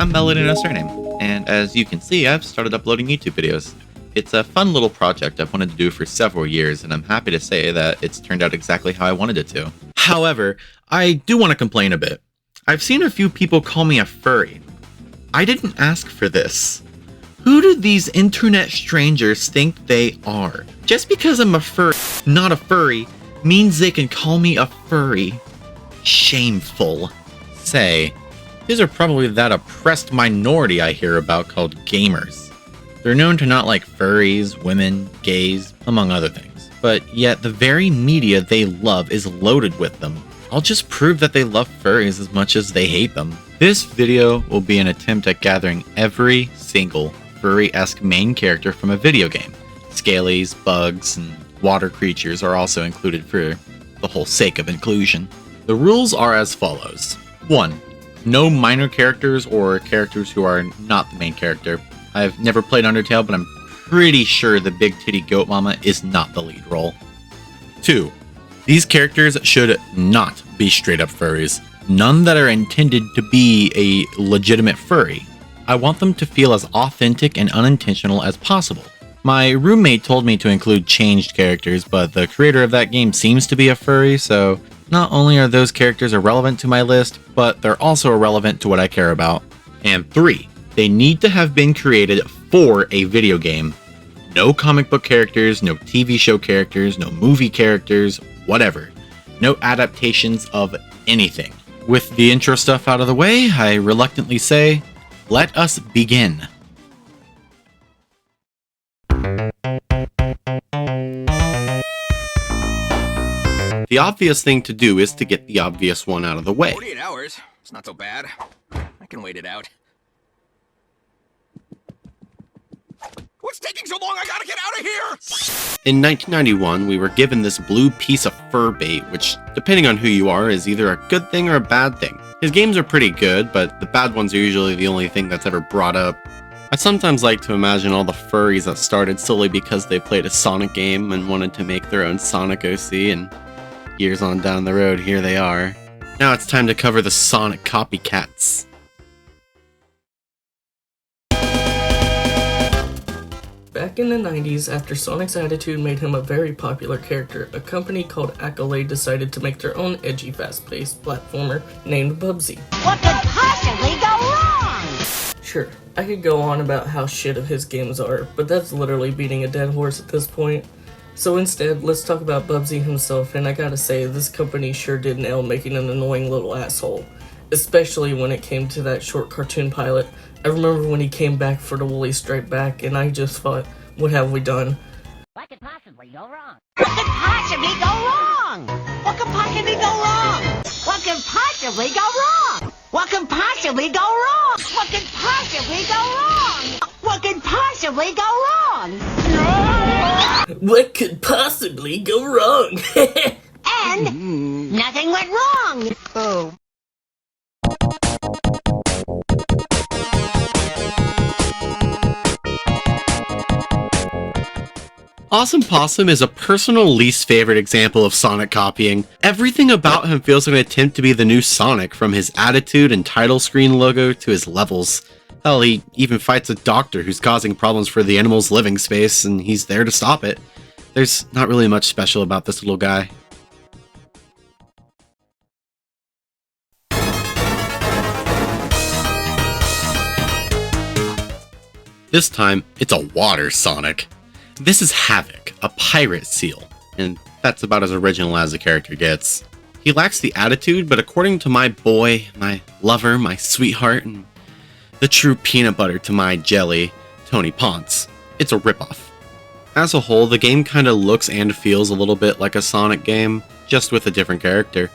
I'm Melody No Surname, and as you can see, I've started uploading YouTube videos. It's a fun little project I've wanted to do for several years, and I'm happy to say that it's turned out exactly how I wanted it to. However, I do want to complain a bit. I've seen a few people call me a furry. I didn't ask for this. Who do these internet strangers think they are? Just because I'm a furry, not a furry, means they can call me a furry. Shameful. Say, these are probably that oppressed minority I hear about called gamers. They're known to not like furries, women, gays, among other things. But yet the very media they love is loaded with them. I'll just prove that they love furries as much as they hate them. This video will be an attempt at gathering every single furry-esque main character from a video game. Scalies, bugs, and water creatures are also included for the whole sake of inclusion. The rules are as follows. 1. No minor characters or characters who are not the main character. I've never played Undertale, but I'm pretty sure the Big Titty Goat Mama is not the lead role. 2. These characters should not be straight up furries. None that are intended to be a legitimate furry. I want them to feel as authentic and unintentional as possible. My roommate told me to include changed characters, but the creator of that game seems to be a furry, so not only are those characters irrelevant to my list, but they're also irrelevant to what I care about. And 3, they need to have been created for a video game. No comic book characters, no TV show characters, no movie characters, whatever. No adaptations of anything. With the intro stuff out of the way, I reluctantly say, let us begin. The obvious thing to do is to get the obvious one out of the way. 48 hours. It's not so bad. I can wait it out. What's taking so long? I gotta get out of here! In 1991, we were given this blue piece of fur bait, which, depending on who you are, is either a good thing or a bad thing. His games are pretty good, but the bad ones are usually the only thing that's ever brought up. I sometimes like to imagine all the furries that started solely because they played a Sonic game and wanted to make their own Sonic OC, and years on down the road, here they are. Now it's time to cover the Sonic copycats. Back in the 90s, after Sonic's attitude made him a very popular character, a company called Accolade decided to make their own edgy, fast-paced platformer named Bubsy. What could possibly go wrong? Sure, I could go on about how shit of his games are, but that's literally beating a dead horse at this point. So instead, let's talk about Bubsy himself, and I gotta say, this company sure did nail making an annoying little asshole. Especially when it came to that short cartoon pilot. I remember when he came back for the Woolly Stripe Back, and I just thought, what have we done? What could possibly go wrong? What could possibly go wrong? What could possibly go wrong? What could possibly go wrong? What could possibly go wrong? What could possibly go wrong? What could possibly go wrong? What could possibly go wrong? And nothing went wrong. Oh. Awesome Possum is a personal least favorite example of Sonic copying. Everything about him feels like an attempt to be the new Sonic, from his attitude and title screen logo to his levels. Hell, he even fights a doctor who's causing problems for the animal's living space, and he's there to stop it. There's not really much special about this little guy. This time, it's a water Sonic. This is Havoc, a pirate seal, and that's about as original as the character gets. He lacks the attitude, but according to my boy, my lover, my sweetheart, and the true peanut butter to my jelly, Tony Ponce, it's a ripoff. As a whole, the game kinda looks and feels a little bit like a Sonic game, just with a different character.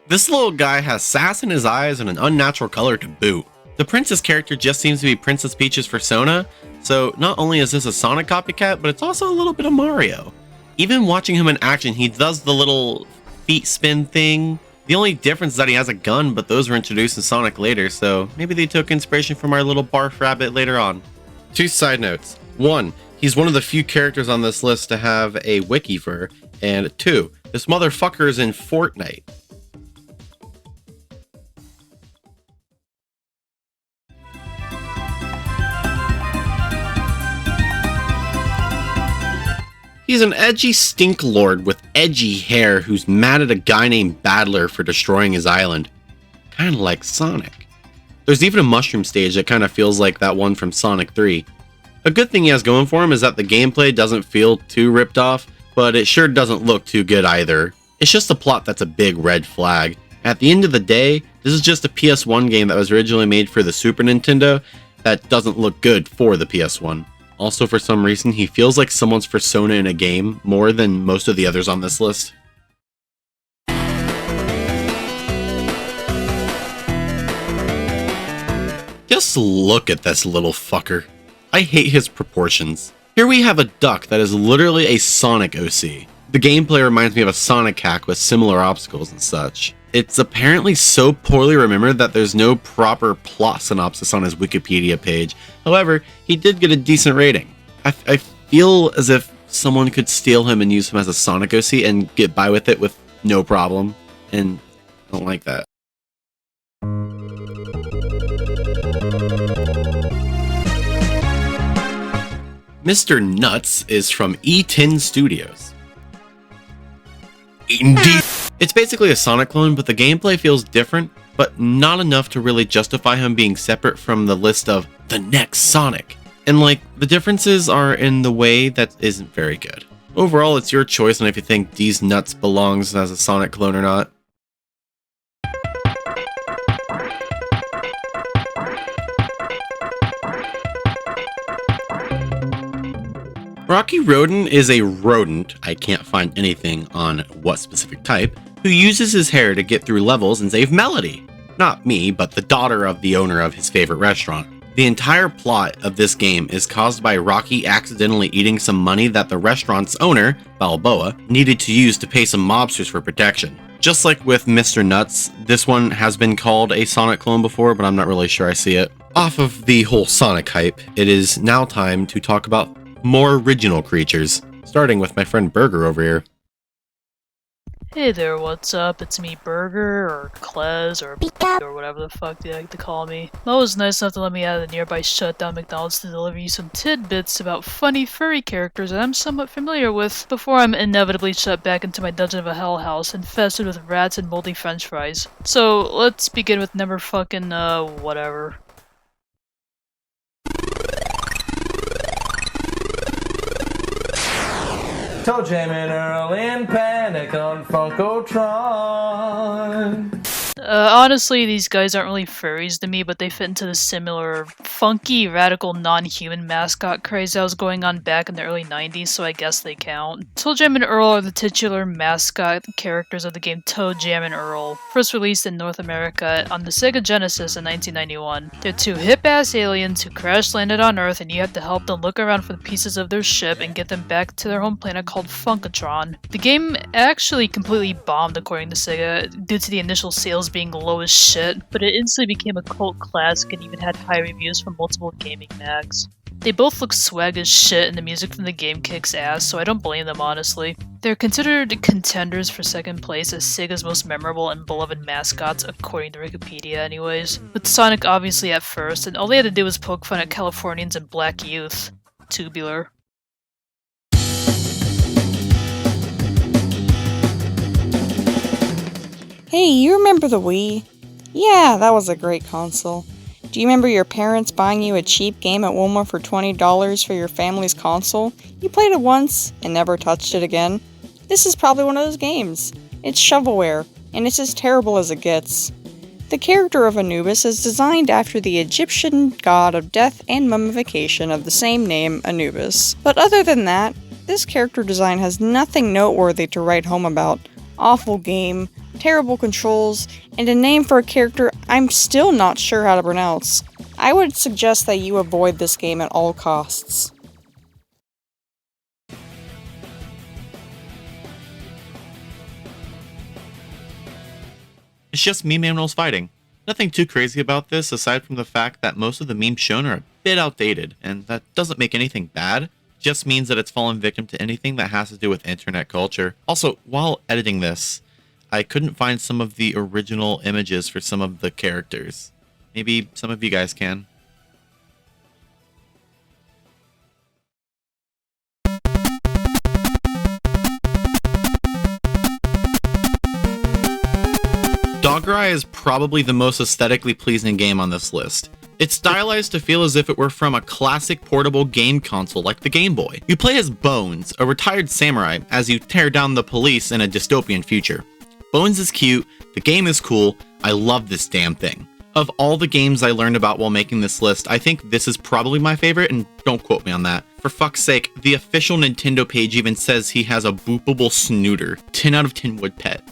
This little guy has sass in his eyes and an unnatural color to boot. The princess character just seems to be Princess Peach's persona, so not only is this a Sonic copycat, but it's also a little bit of Mario. Even watching him in action, he does the little feet spin thing. The only difference is that he has a gun, but those were introduced in Sonic later, so maybe they took inspiration from our little barf rabbit later on. 2 side notes. 1. He's one of the few characters on this list to have a wiki fur, And 2, this motherfucker is in Fortnite. He's an edgy stink lord with edgy hair who's mad at a guy named Battler for destroying his island. Kinda like Sonic. There's even a mushroom stage that kinda feels like that one from Sonic 3. A good thing he has going for him is that the gameplay doesn't feel too ripped off, but it sure doesn't look too good either. It's just a plot that's a big red flag. At the end of the day, this is just a PS1 game that was originally made for the Super Nintendo that doesn't look good for the PS1. Also, for some reason, he feels like someone's persona in a game more than most of the others on this list. Just look at this little fucker. I hate his proportions. Here we have a duck that is literally a Sonic OC. The gameplay reminds me of a Sonic hack with similar obstacles and such. It's apparently so poorly remembered that there's no proper plot synopsis on his Wikipedia page. However, he did get a decent rating. I feel as if someone could steal him and use him as a Sonic OC and get by with it with no problem, and I don't like that. Mr. Nutz is from E10 Studios. Indeed. It's basically a Sonic clone, but the gameplay feels different, but not enough to really justify him being separate from the list of the next Sonic. And like, the differences are in the way that isn't very good. Overall, it's your choice on if you think D's Nuts belongs as a Sonic clone or not. Rocky Rodent is a rodent, I can't find anything on what specific type, who uses his hair to get through levels and save Melody. Not me, but the daughter of the owner of his favorite restaurant. The entire plot of this game is caused by Rocky accidentally eating some money that the restaurant's owner, Balboa, needed to use to pay some mobsters for protection. Just like with Mr. Nutz, this one has been called a Sonic clone before, but I'm not really sure I see it. Off of the whole Sonic hype, it is now time to talk about more original creatures, starting with my friend Burger over here. Hey there, what's up? It's me, Burger, or Klez, or whatever the fuck they like to call me. Mo was nice enough to let me out of the nearby shutdown McDonald's to deliver you some tidbits about funny furry characters that I'm somewhat familiar with before I'm inevitably shut back into my dungeon of a hell house infested with rats and moldy french fries. So, let's begin with number fucking, whatever. Toejam Earl in panic on Funkotron. Honestly, these guys aren't really furries to me, but they fit into the similar funky, radical, non-human mascot craze that was going on back in the early 90s, so I guess they count. Toejam and Earl are the titular mascot characters of the game Toejam Earl, first released in North America on the Sega Genesis in 1991. They're two hip-ass aliens who crash-landed on Earth, and you have to help them look around for the pieces of their ship and get them back to their home planet called Funkotron. The game actually completely bombed according to Sega due to the initial sales being low as shit, but it instantly became a cult classic and even had high reviews from multiple gaming mags. They both look swag as shit and the music from the game kicks ass, so I don't blame them honestly. They're considered contenders for second place as Sega's most memorable and beloved mascots according to Wikipedia anyways, with Sonic obviously at first, and all they had to do was poke fun at Californians and black youth. Tubular. Hey, you remember the Wii? Yeah, that was a great console. Do you remember your parents buying you a cheap game at Walmart for $20 for your family's console? You played it once and never touched it again? This is probably one of those games. It's shovelware, and it's as terrible as it gets. The character of Anubis is designed after the Egyptian god of death and mummification of the same name, Anubis. But other than that, this character design has nothing noteworthy to write home about. Awful game, terrible controls, and a name for a character I'm still not sure how to pronounce. I would suggest that you avoid this game at all costs. It's just meme animals fighting. Nothing too crazy about this aside from the fact that most of the memes shown are a bit outdated, and that doesn't make anything bad. just means that it's fallen victim to anything that has to do with internet culture. Also, while editing this, I couldn't find some of the original images for some of the characters. Maybe some of you guys can. Dogurai is probably the most aesthetically pleasing game on this list. It's stylized to feel as if it were from a classic portable game console like the Game Boy. You play as Bones, a retired samurai, as you tear down the police in a dystopian future. Bones is cute, the game is cool, I love this damn thing. Of all the games I learned about while making this list, I think this is probably my favorite, and don't quote me on that. For fuck's sake, the official Nintendo page even says he has a boopable snooter. 10 out of 10 would pet.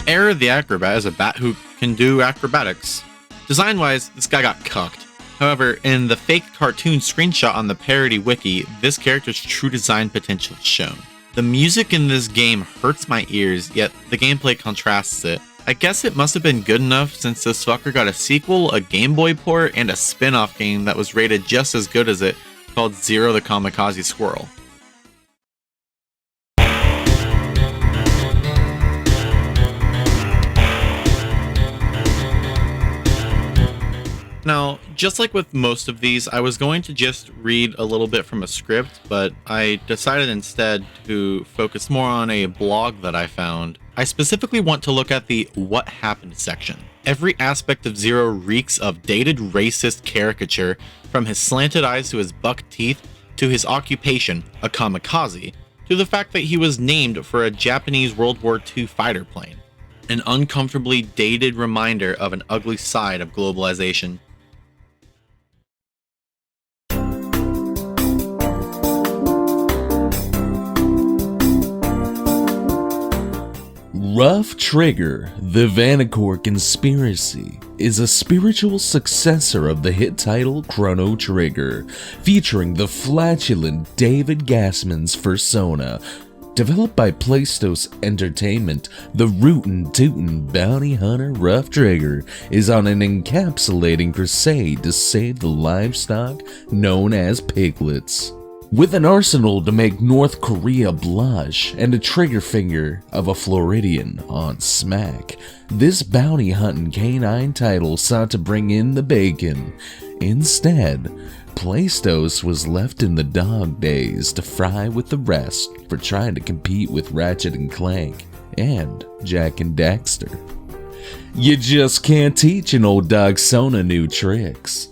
Aero the Acro-Bat is a bat who can do acrobatics. Design-wise, this guy got cucked. However, in the fake cartoon screenshot on the parody wiki, this character's true design potential is shown. The music in this game hurts my ears, yet the gameplay contrasts it. I guess it must have been good enough since this fucker got a sequel, a Game Boy port, and a spin-off game that was rated just as good as it, called Zero the Kamikaze Squirrel. Now, just like with most of these, I was going to just read a little bit from a script, but I decided instead to focus more on a blog that I found. I specifically want to look at the What Happened section. Every aspect of Zero reeks of dated racist caricature, from his slanted eyes to his buck teeth, to his occupation, a kamikaze, to the fact that he was named for a Japanese World War II fighter plane. An uncomfortably dated reminder of an ugly side of globalization. Ruff Trigger, the Vanacore Conspiracy, is a spiritual successor of the hit title Chrono Trigger, featuring the flatulent David Gassman's persona. Developed by Playstos Entertainment, the rootin' tootin' bounty hunter Ruff Trigger is on an encapsulating crusade to save the livestock known as piglets. With an arsenal to make North Korea blush and a trigger finger of a Floridian on smack, this bounty hunting canine title sought to bring in the bacon. Instead, Playstos was left in the dog days to fry with the rest for trying to compete with Ratchet and Clank and Jak and Daxter. You just can't teach an old dog Sona new tricks.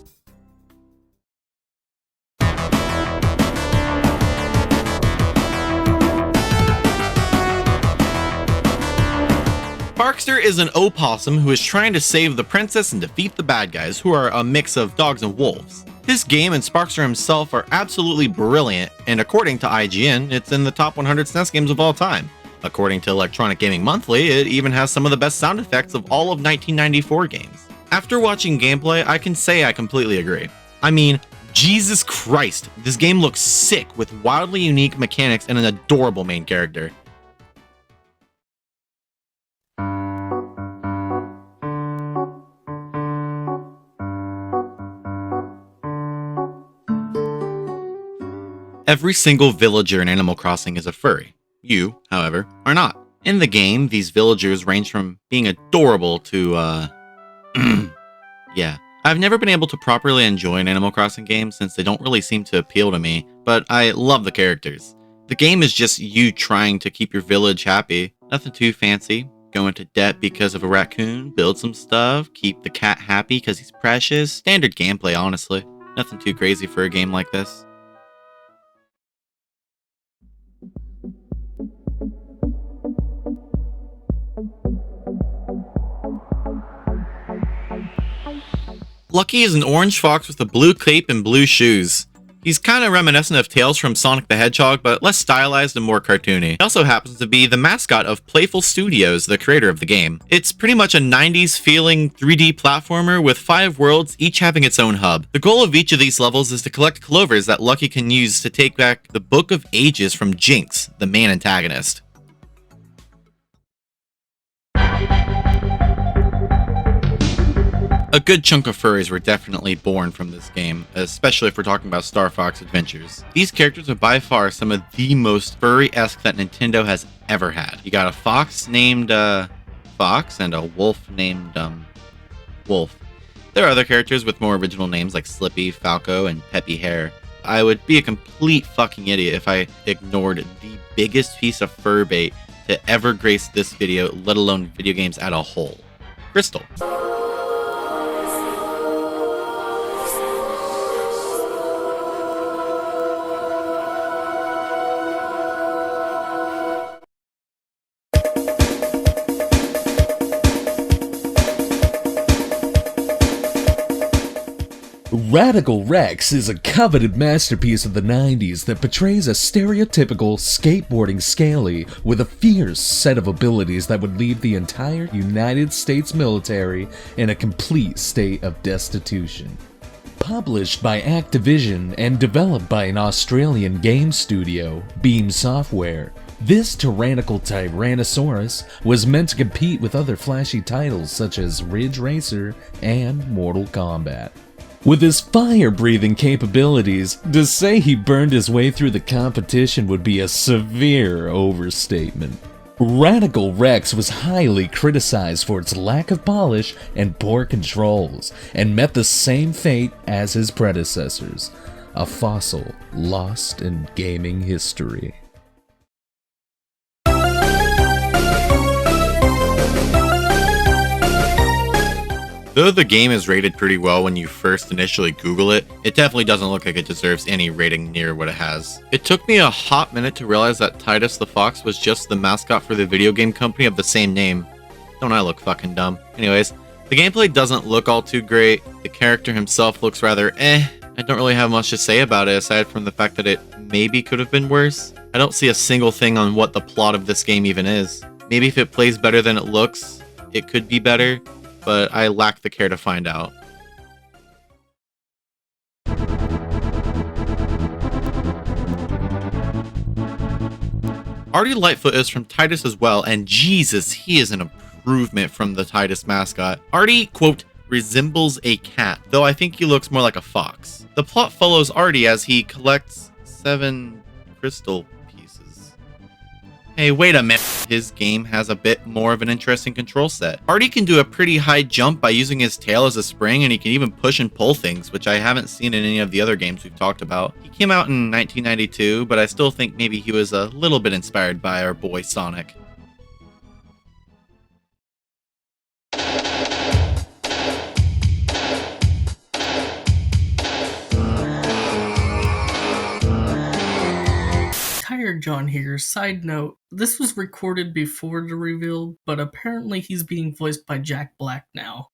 Daxter is an opossum who is trying to save the princess and defeat the bad guys, who are a mix of dogs and wolves. This game and Sparkster himself are absolutely brilliant, and according to IGN, it's in the top 100 SNES games of all time. According to Electronic Gaming Monthly, it even has some of the best sound effects of all of 1994 games. After watching gameplay, I can say I completely agree. I mean, Jesus Christ, this game looks sick with wildly unique mechanics and an adorable main character. Every single villager in Animal Crossing is a furry. You, however, are not. In the game, these villagers range from being adorable to, yeah. I've never been able to properly enjoy an Animal Crossing game since they don't really seem to appeal to me, but I love the characters. The game is just you trying to keep your village happy. Nothing too fancy. Go into debt because of a raccoon, build some stuff, keep the cat happy because he's precious. Standard gameplay, honestly. Nothing too crazy for a game like this. Lucky is an orange fox with a blue cape and blue shoes. He's kind of reminiscent of Tails from Sonic the Hedgehog, but less stylized and more cartoony. He also happens to be the mascot of Playful Studios, the creator of the game. It's pretty much a 90s feeling 3D platformer with 5 worlds, each having its own hub. The goal of each of these levels is to collect clovers that Lucky can use to take back the Book of Ages from Jinx, the main antagonist. A good chunk of furries were definitely born from this game, especially if we're talking about Star Fox Adventures. These characters are by far some of the most furry-esque that Nintendo has ever had. You got a fox named Fox and a wolf named Wolf. There are other characters with more original names like Slippy, Falco, and Peppy Hair. I would be a complete fucking idiot if I ignored the biggest piece of fur bait to ever grace this video, let alone video games as a whole. Crystal. Radical Rex is a coveted masterpiece of the 90s that portrays a stereotypical skateboarding scaly with a fierce set of abilities that would leave the entire United States military in a complete state of destitution. Published by Activision and developed by an Australian game studio, Beam Software, this tyrannical Tyrannosaurus was meant to compete with other flashy titles such as Ridge Racer and Mortal Kombat. With his fire-breathing capabilities, to say he burned his way through the competition would be a severe overstatement. Radical Rex was highly criticized for its lack of polish and poor controls, and met the same fate as his predecessors, a fossil lost in gaming history. Though the game is rated pretty well when you first initially Google it, it definitely doesn't look like it deserves any rating near what it has. It took me a hot minute to realize that Titus the Fox was just the mascot for the video game company of the same name. Don't I look fucking dumb? Anyways, the gameplay doesn't look all too great, the character himself looks rather I don't really have much to say about it aside from the fact that it maybe could have been worse. I don't see a single thing on what the plot of this game even is. Maybe if it plays better than it looks, it could be better, but I lack the care to find out. Artie Lightfoot is from Titus as well, and Jesus, he is an improvement from the Titus mascot. Artie, quote, resembles a cat, though I think he looks more like a fox. The plot follows Artie as he collects 7 crystal pieces. Hey, wait a minute. His game has a bit more of an interesting control set. Artie can do a pretty high jump by using his tail as a spring, and he can even push and pull things, which I haven't seen in any of the other games we've talked about. He came out in 1992, but I still think maybe he was a little bit inspired by our boy Sonic. Tired John here. Side note, this was recorded before the reveal, but apparently he's being voiced by Jack Black now.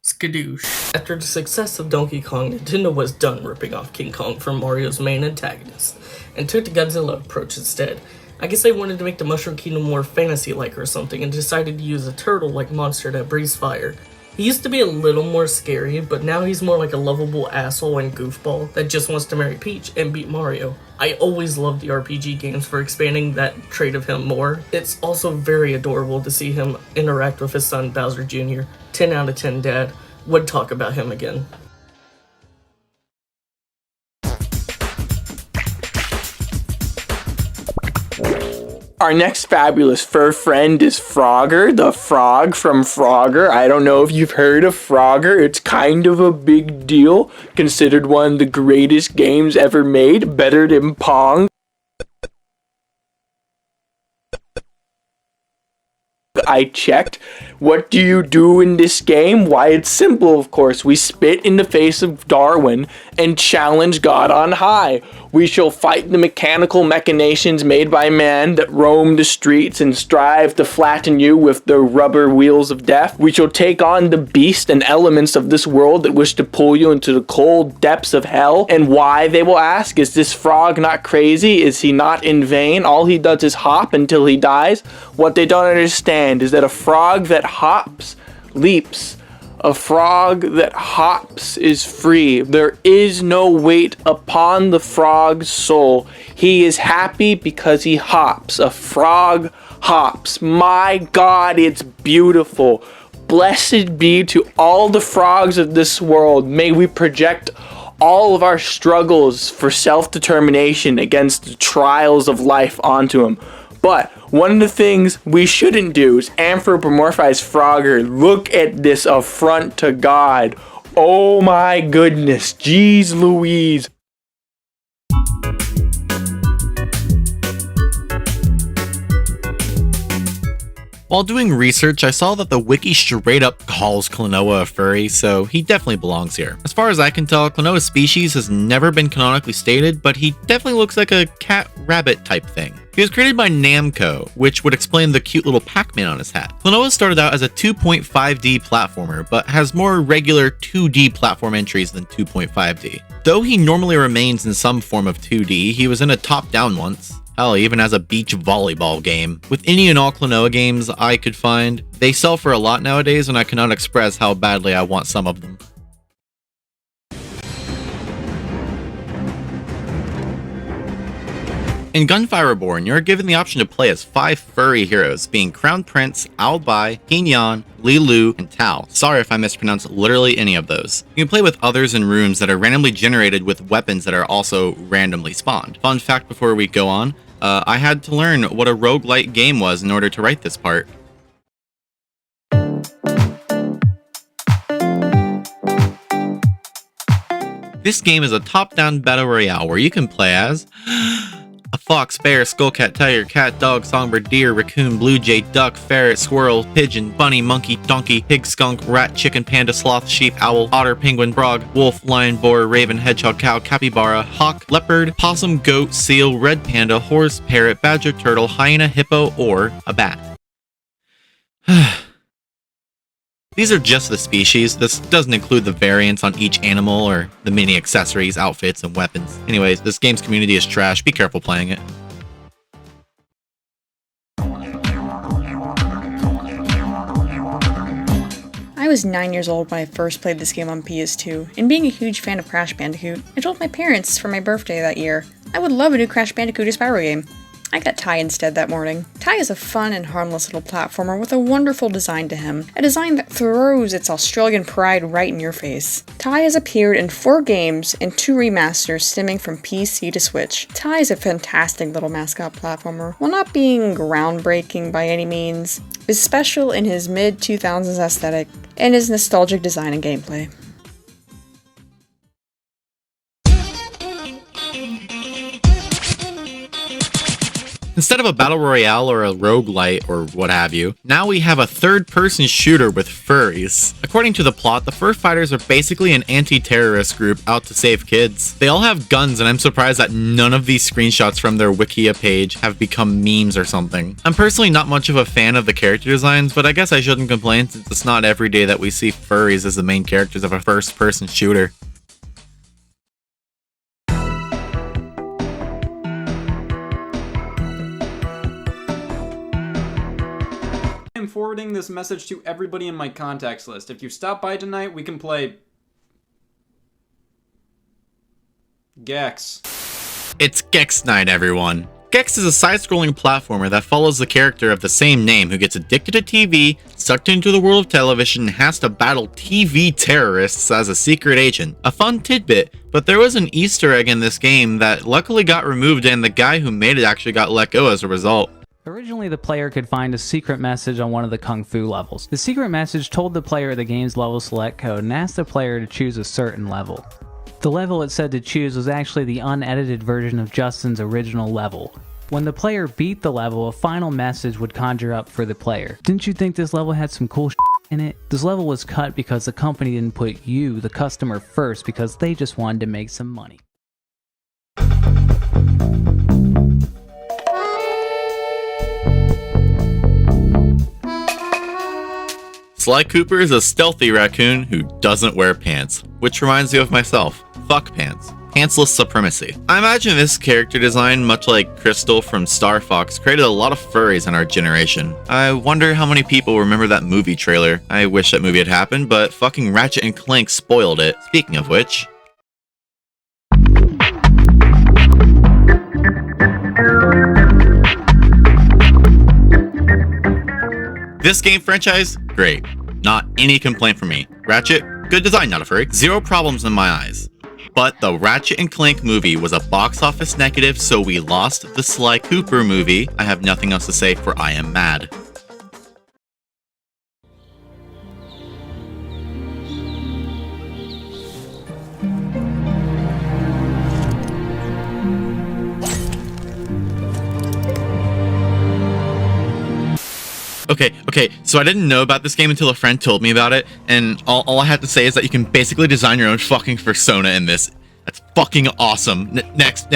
Skadoosh. After the success of Donkey Kong, Nintendo was done ripping off King Kong from Mario's main antagonist, and took the Godzilla approach instead. I guess they wanted to make the Mushroom Kingdom more fantasy-like or something, and decided to use a turtle-like monster that breathes fire. He used to be a little more scary, but now he's more like a lovable asshole and goofball that just wants to marry Peach and beat Mario. I always loved the RPG games for expanding that trait of him more. It's also very adorable to see him interact with his son Bowser Jr. 10 out of 10 dad. Would talk about him again. Our next fabulous fur friend is Frogger, the frog from Frogger. I don't know if you've heard of Frogger. It's kind of a big deal, considered one of the greatest games ever made, better than Pong. I checked. What do you do in this game? Why, it's simple, of course. We spit in the face of Darwin and challenge God on high. We shall fight the mechanical machinations made by man that roam the streets and strive to flatten you with the rubber wheels of death. We shall take on the beast and elements of this world that wish to pull you into the cold depths of hell. And why, they will ask, is this frog not crazy? Is he not in vain? All he does is hop until he dies. What they don't understand is that a frog that hops leaps. A frog that hops is free. There is no weight upon the frog's soul. He is happy because he hops. A frog hops. My God, it's beautiful. blessed be to all the frogs of this world. May we project all of our struggles for self-determination against the trials of life onto them. But one of the things we shouldn't do is anthropomorphize Frogger. Look at this affront to God. Oh my goodness, jeez Louise. While doing research, I saw that the wiki straight up calls Klonoa a furry, so he definitely belongs here. As far as I can tell, Klonoa's species has never been canonically stated, but he definitely looks like a cat-rabbit type thing. He was created by Namco, which would explain the cute little Pac-Man on his hat. Klonoa started out as a 2.5D platformer, but has more regular 2D platform entries than 2.5D. Though he normally remains in some form of 2D, he was in a top-down once. Hell, he even has a beach volleyball game. With any and all Klonoa games I could find, they sell for a lot nowadays, and I cannot express how badly I want some of them. In Gunfire Reborn, you're given the option to play as 5 furry heroes, being Crown Prince, Owlbai, Pinyan, Lilu, and Tao. Sorry if I mispronounced literally any of those. You can play with others in rooms that are randomly generated with weapons that are also randomly spawned. Fun fact before we go on, I had to learn what a roguelite game was in order to write this part. This game is a top-down battle royale where you can play as a fox, bear, skullcat, tiger, cat, dog, songbird, deer, raccoon, blue jay, duck, ferret, squirrel, pigeon, bunny, monkey, donkey, pig, skunk, rat, chicken, panda, sloth, sheep, owl, otter, penguin, frog, wolf, lion, boar, raven, hedgehog, cow, capybara, hawk, leopard, possum, goat, seal, red panda, horse, parrot, badger, turtle, hyena, hippo, or a bat. These are just the species. This doesn't include the variants on each animal or the mini accessories, outfits, and weapons. Anyways, this game's community is trash. Be careful playing it. I was 9 years old when I first played this game on PS2, and being a huge fan of Crash Bandicoot, I told my parents for my birthday that year I would love a new Crash Bandicoot or Spyro game. I got Ty instead that morning. Ty is a fun and harmless little platformer with a wonderful design to him, a design that throws its Australian pride right in your face. Ty has appeared in 4 games and 2 remasters stemming from PC to Switch. Ty is a fantastic little mascot platformer. While not being groundbreaking by any means, is special in his mid-2000s aesthetic and his nostalgic design and gameplay. Instead of a battle royale or a roguelite or what have you, now we have a third-person shooter with furries. According to the plot, the fur fighters are basically an anti-terrorist group out to save kids. They all have guns, and I'm surprised that none of these screenshots from their Wikia page have become memes or something. I'm personally not much of a fan of the character designs, but I guess I shouldn't complain since it's not every day that we see furries as the main characters of a first-person shooter. I'm forwarding this message to everybody in my contacts list. If you stop by tonight, we can play Gex. It's Gex Night, everyone. Gex is a side-scrolling platformer that follows the character of the same name who gets addicted to TV, sucked into the world of television, and has to battle TV terrorists as a secret agent. A fun tidbit, but there was an Easter egg in this game that luckily got removed and the guy who made it actually got let go as a result. Originally, the player could find a secret message on one of the Kung Fu levels. The secret message told the player the game's level select code and asked the player to choose a certain level. The level it said to choose was actually the unedited version of Justin's original level. When the player beat the level, a final message would conjure up for the player. Didn't you think this level had some cool in it? This level was cut because the company didn't put you, the customer, first because they just wanted to make some money. Sly Cooper is a stealthy raccoon who doesn't wear pants, which reminds you of myself. Fuck pants. Pantsless supremacy. I imagine this character design, much like Crystal from Star Fox, created a lot of furries in our generation. I wonder how many people remember that movie trailer. I wish that movie had happened, but fucking Ratchet and Clank spoiled it. Speaking of which... This game franchise? Great. Not any complaint from me. Ratchet, good design, not a furry. Zero problems in my eyes. But the Ratchet and Clank movie was a box office negative, so we lost the Sly Cooper movie. I have nothing else to say, for I am mad. Okay, so I didn't know about this game until a friend told me about it, and all I have to say is that you can basically design your own fucking persona in this. That's fucking awesome. Next.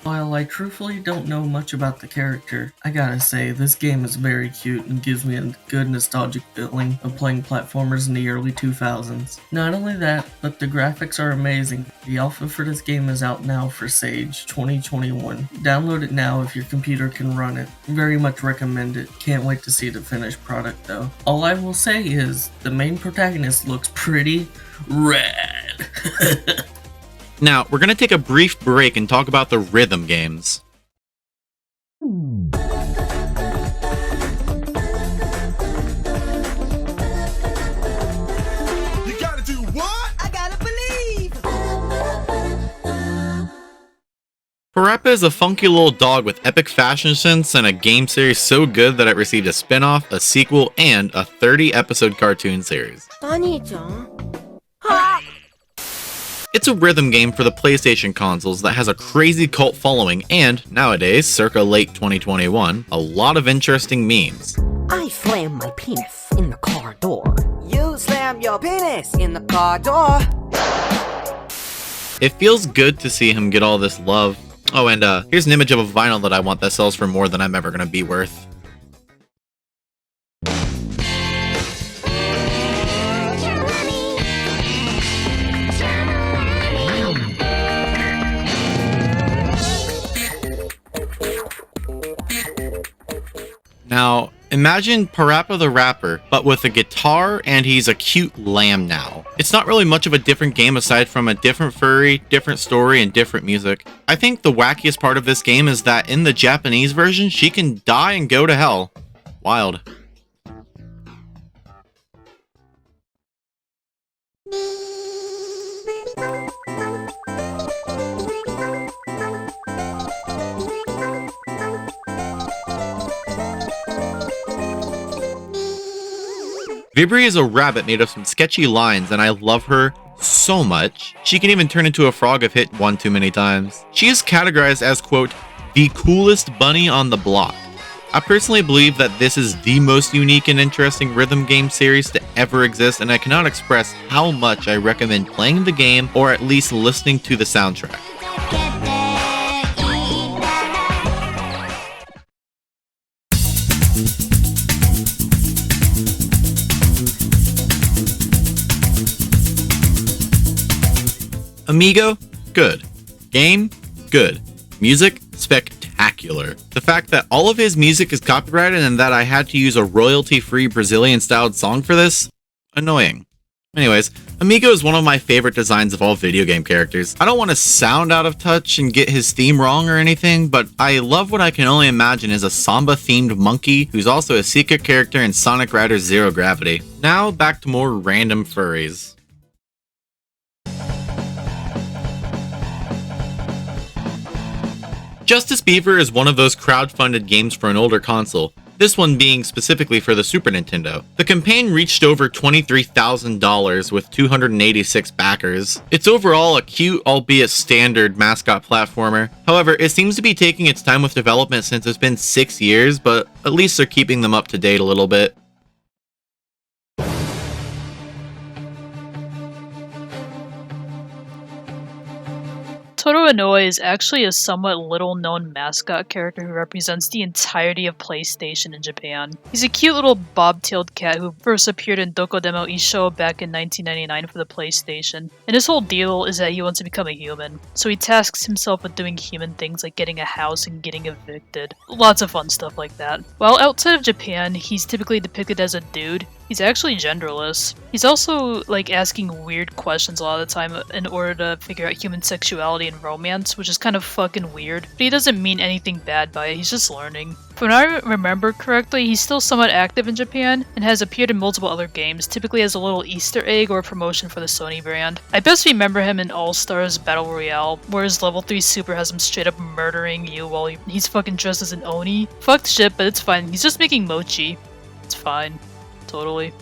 While I truthfully don't know much about the character, I gotta say, this game is very cute and gives me a good nostalgic feeling of playing platformers in the early 2000s. Not only that, but the graphics are amazing. The alpha for this game is out now for Sage 2021. Download it now if your computer can run it. Very much recommend it. Can't wait to see the finished product though. All I will say is, the main protagonist looks pretty rad. Now, we're gonna take a brief break and talk about the rhythm games. You gotta do what? I gotta believe. Parappa is a funky little dog with epic fashion sense and a game series so good that it received a spin-off, a sequel, and a 30-episode cartoon series. It's a rhythm game for the PlayStation consoles that has a crazy cult following and, nowadays, circa late 2021, a lot of interesting memes. I slam my penis in the car door. You slam your penis in the car door. It feels good to see him get all this love. Oh, and here's an image of a vinyl that I want that sells for more than I'm ever gonna be worth. Now, imagine Parappa the Rapper, but with a guitar and he's a cute lamb now. It's not really much of a different game aside from a different furry, different story, and different music. I think the wackiest part of this game is that in the Japanese version, she can die and go to hell. Wild. Vib-Ribbon is a rabbit made of some sketchy lines, and I love her so much. She can even turn into a frog if hit one too many times. She is categorized as, quote, the coolest bunny on the block. I personally believe that this is the most unique and interesting rhythm game series to ever exist, and I cannot express how much I recommend playing the game or at least listening to the soundtrack. Amigo, good. Game, good. Music, spectacular. The fact that all of his music is copyrighted and that I had to use a royalty-free Brazilian-styled song for this? Annoying. Anyways, Amigo is one of my favorite designs of all video game characters. I don't want to sound out of touch and get his theme wrong or anything, but I love what I can only imagine is a Samba-themed monkey who's also a secret character in Sonic Riders Zero Gravity. Now, back to more random furries. Justice Beaver is one of those crowd-funded games for an older console, this one being specifically for the Super Nintendo. The campaign reached over $23,000 with 286 backers. It's overall a cute, albeit standard, mascot platformer. However, it seems to be taking its time with development since it's been 6 years, but at least they're keeping them up to date a little bit. Klonoa is actually a somewhat little-known mascot character who represents the entirety of PlayStation in Japan. He's a cute little bob-tailed cat who first appeared in Dokodemo Isho back in 1999 for the PlayStation, and his whole deal is that he wants to become a human, so he tasks himself with doing human things like getting a house and getting evicted. Lots of fun stuff like that. While outside of Japan, he's typically depicted as a dude. He's actually genderless. He's also like asking weird questions a lot of the time in order to figure out human sexuality and romance, which is kind of fucking weird. But he doesn't mean anything bad by it, he's just learning. From what I remember correctly, he's still somewhat active in Japan and has appeared in multiple other games, typically as a little Easter egg or promotion for the Sony brand. I best remember him in All-Stars Battle Royale, where his level 3 super has him straight up murdering you while he's fucking dressed as an Oni. Fucked shit, but it's fine. He's just making mochi. It's fine. Totally.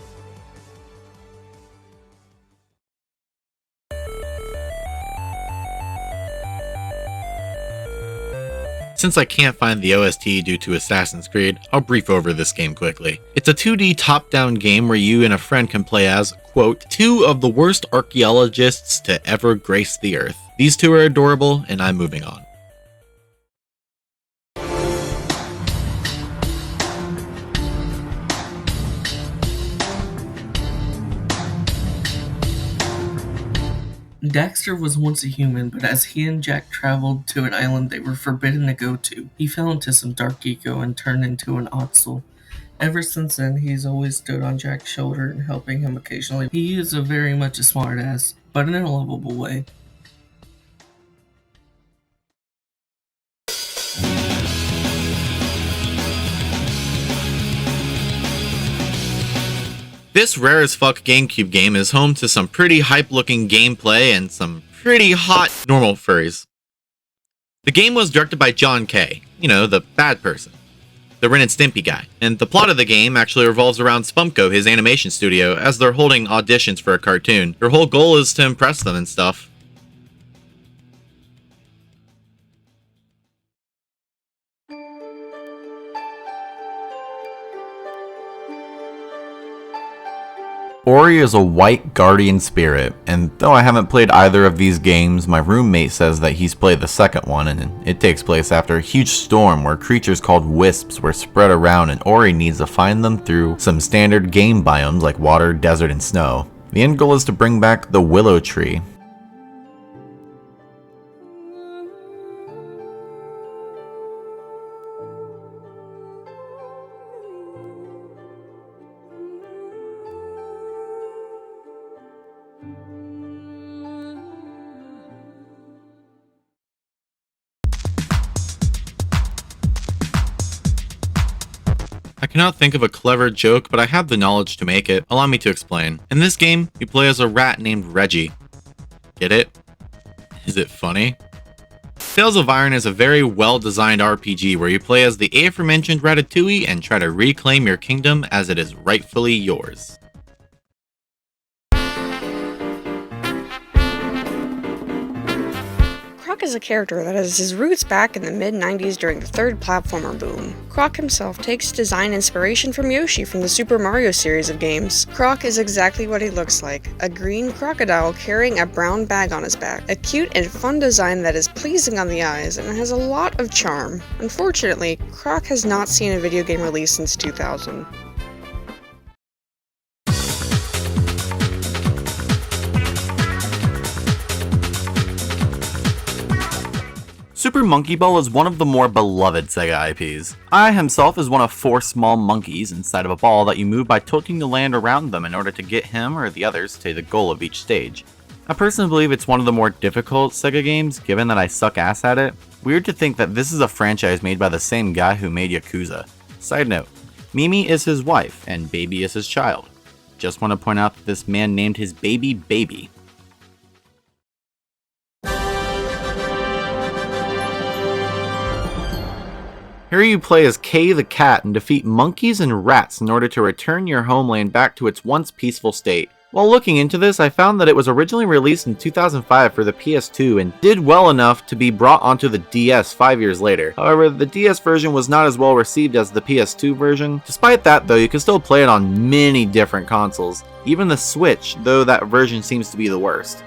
Since I can't find the OST due to Assassin's Creed, I'll brief over this game quickly. It's a 2D top-down game where you and a friend can play as, quote, two of the worst archaeologists to ever grace the earth. These two are adorable, and I'm moving on. Daxter was once a human, but as he and Jack traveled to an island they were forbidden to go to, he fell into some dark eco and turned into an Ottsel. Ever since then, he's always stood on Jack's shoulder and helping him occasionally. He is very much a smartass, but in a lovable way. This rare as fuck GameCube game is home to some pretty hype looking gameplay and some pretty hot normal furries. The game was directed by John K., you know, the bad person, the Ren and Stimpy guy, and the plot of the game actually revolves around Spunko, his animation studio, as they're holding auditions for a cartoon. Their whole goal is to impress them and stuff. Ori is a white guardian spirit, and though I haven't played either of these games, my roommate says that he's played the second one, and it takes place after a huge storm where creatures called wisps were spread around and Ori needs to find them through some standard game biomes like water, desert, and snow. The end goal is to bring back the willow tree. I cannot think of a clever joke, but I have the knowledge to make it. Allow me to explain. In this game, you play as a rat named Reggie. Get it? Is it funny? Tales of Iron is a very well-designed RPG where you play as the aforementioned Ratatouille and try to reclaim your kingdom as it is rightfully yours. Croc is a character that has his roots back in the mid-90s during the third platformer boom. Croc himself takes design inspiration from Yoshi from the Super Mario series of games. Croc is exactly what he looks like, a green crocodile carrying a brown bag on his back. A cute and fun design that is pleasing on the eyes and has a lot of charm. Unfortunately, Croc has not seen a video game release since 2000. Super Monkey Ball is one of the more beloved Sega IPs. I himself is one of 4 small monkeys inside of a ball that you move by tilting the land around them in order to get him or the others to the goal of each stage. I personally believe it's one of the more difficult Sega games, given that I suck ass at it. Weird to think that this is a franchise made by the same guy who made Yakuza. Side note, Mimi is his wife and Baby is his child. Just want to point out that this man named his baby Baby. Here you play as Kay the cat and defeat monkeys and rats in order to return your homeland back to its once peaceful state. While looking into this, I found that it was originally released in 2005 for the PS2 and did well enough to be brought onto the DS 5 years later. However, the DS version was not as well received as the PS2 version. Despite that though, you can still play it on many different consoles, even the Switch, though that version seems to be the worst.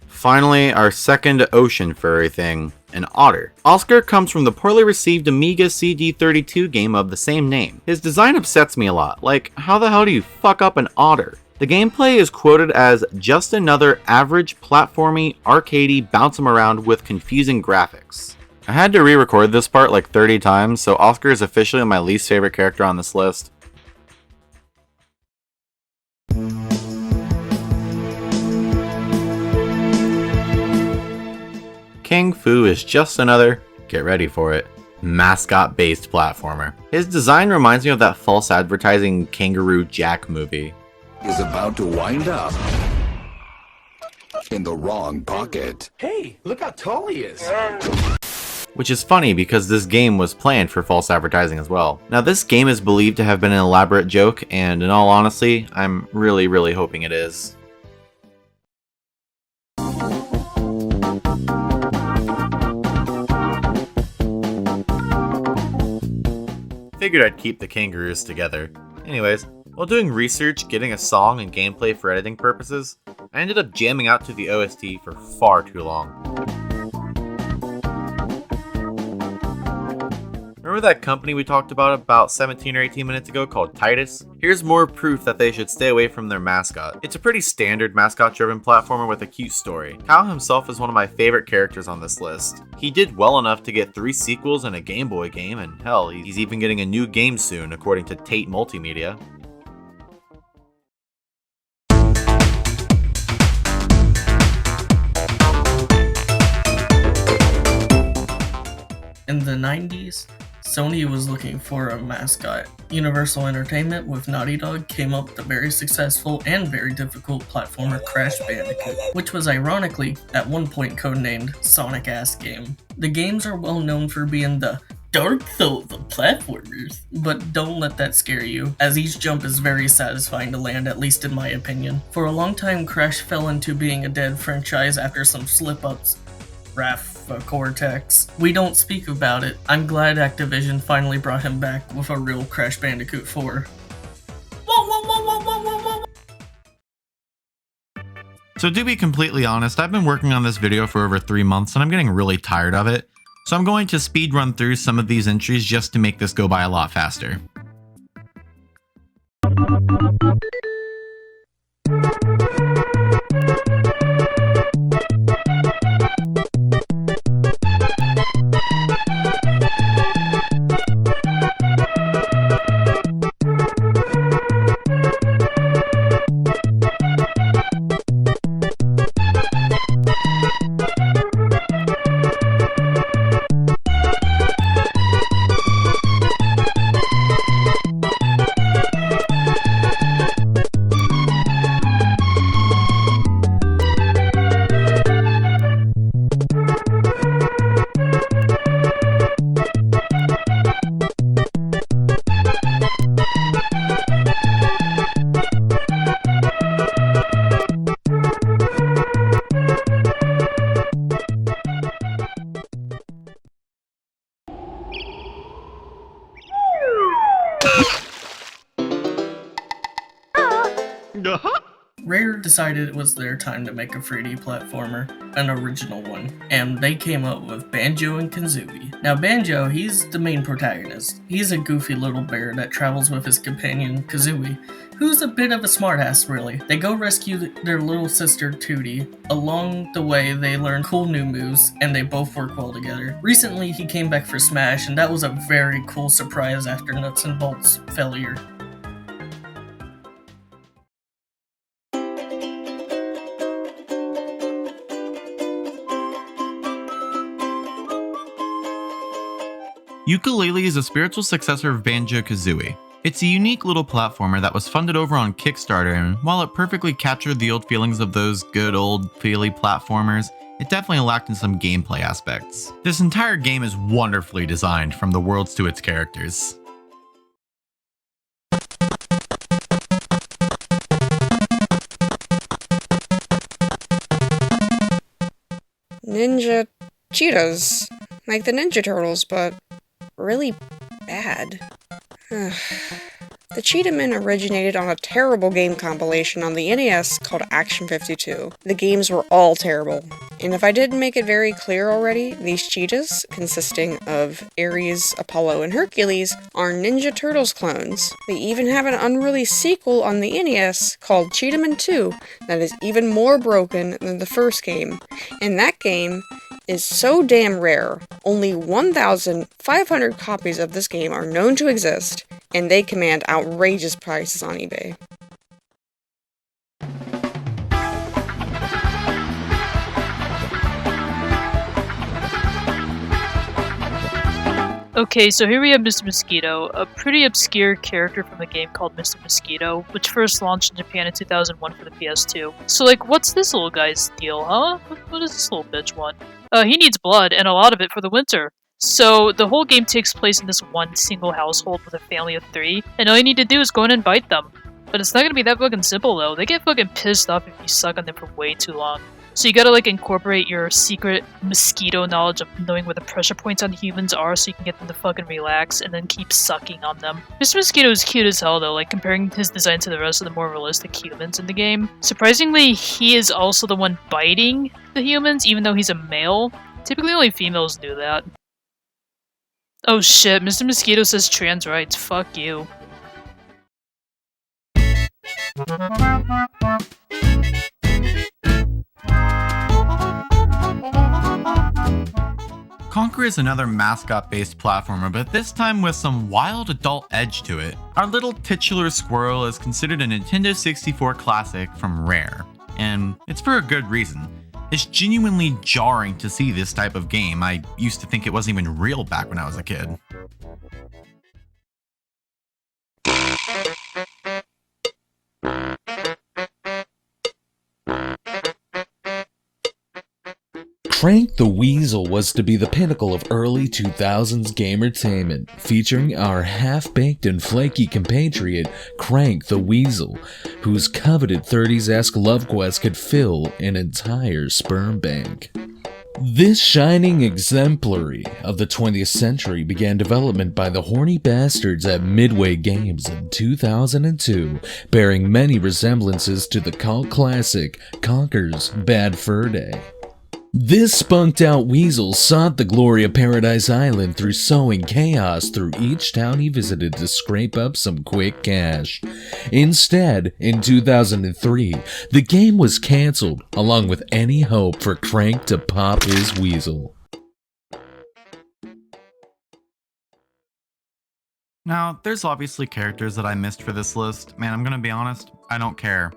Finally, our second ocean furry thing, an otter. Oscar comes from the poorly received Amiga CD32 game of the same name. His design upsets me a lot, like how the hell do you fuck up an otter? The gameplay is quoted as just another average platformy, arcadey, bounce 'em around with confusing graphics. I had to re-record this part like 30 times, so Oscar is officially my least favorite character on this list. King Fu is just another, get ready for it, mascot-based platformer. His design reminds me of that false advertising Kangaroo Jack movie. Is about to wind up in the wrong pocket. Hey, look how tall he is. Which is funny because this game was planned for false advertising as well. Now this game is believed to have been an elaborate joke, and in all honesty, I'm really hoping it is. Figured I'd keep the kangaroos together. Anyways, while doing research, getting a song and gameplay for editing purposes, I ended up jamming out to the OST for far too long. Remember that company we talked about 17 or 18 minutes ago called Titus? Here's more proof that they should stay away from their mascot. It's a pretty standard mascot-driven platformer with a cute story. Kao himself is one of my favorite characters on this list. He did well enough to get 3 sequels and a Game Boy game, and hell, he's even getting a new game soon according to Tate Multimedia. In the 90s, Sony was looking for a mascot. Universal Entertainment with Naughty Dog came up with the very successful and very difficult platformer Crash Bandicoot, which was ironically at one point codenamed Sonic Ass Game. The games are well known for being the Dark Souls of platformers, but don't let that scare you, as each jump is very satisfying to land, at least in my opinion. For a long time, Crash fell into being a dead franchise after some slip-ups. Cortex. We don't speak about it. I'm glad Activision finally brought him back with a real Crash Bandicoot 4. So to be completely honest, I've been working on this video for over 3 months and I'm getting really tired of it. So I'm going to speed run through some of these entries just to make this go by a lot faster. Rare decided it was their time to make a 3D platformer, an original one, and they came up with Banjo and Kazooie. Now Banjo, he's the main protagonist. He's a goofy little bear that travels with his companion Kazooie, who's a bit of a smartass really. They go rescue their little sister Tootie. Along the way they learn cool new moves and they both work well together. Recently he came back for Smash and that was a very cool surprise after Nuts and Bolt's failure. Yooka Laylee is a spiritual successor of Banjo Kazooie. It's a unique little platformer that was funded over on Kickstarter, and while it perfectly captured the old feelings of those good old feely platformers, it definitely lacked in some gameplay aspects. This entire game is wonderfully designed, from the worlds to its characters. Ninja cheetahs, like the Ninja Turtles, but really bad. The Cheetahman originated on a terrible game compilation on the NES called Action 52. The games were all terrible. And if I didn't make it very clear already, these cheetahs, consisting of Ares, Apollo, and Hercules, are Ninja Turtles clones. They even have an unreleased sequel on the NES called Cheetahman 2 that is even more broken than the first game. In that game, is so damn rare, only 1,500 copies of this game are known to exist, and they command outrageous prices on eBay. Okay, so here we have Mr. Mosquito, a pretty obscure character from the game called Mr. Mosquito, which first launched in Japan in 2001 for the PS2. So like, what's this little guy's deal, huh? What does this little bitch want? He needs blood, and a lot of it for the winter. So the whole game takes place in this one single household with a family of 3, and all you need to do is go in and bite them. But it's not gonna be that fucking simple though. They get fucking pissed off if you suck on them for way too long. So you gotta like incorporate your secret mosquito knowledge of knowing where the pressure points on humans are so you can get them to fucking relax and then keep sucking on them. Mr. Mosquito is cute as hell though, like comparing his design to the rest of the more realistic humans in the game. Surprisingly, he is also the one biting the humans even though he's a male. Typically only females do that. Oh shit, Mr. Mosquito says trans rights, fuck you. Conquer is another mascot-based platformer, but this time with some wild adult edge to it. Our little titular squirrel is considered a Nintendo 64 classic from Rare, and it's for a good reason. It's genuinely jarring to see this type of game. I used to think it wasn't even real back when I was a kid. Crank the Weasel was to be the pinnacle of early 2000s gamertainment, featuring our half-baked and flaky compatriot, Crank the Weasel, whose coveted 30s-esque love quest could fill an entire sperm bank. This shining exemplary of the 20th century began development by the horny bastards at Midway Games in 2002, bearing many resemblances to the cult classic Conker's Bad Fur Day. This spunked-out weasel sought the glory of Paradise Island through sowing chaos through each town he visited to scrape up some quick cash. Instead, in 2003, the game was cancelled, along with any hope for Crank to pop his weasel. Now, there's obviously characters that I missed for this list. Man, I'm gonna be honest, I don't care.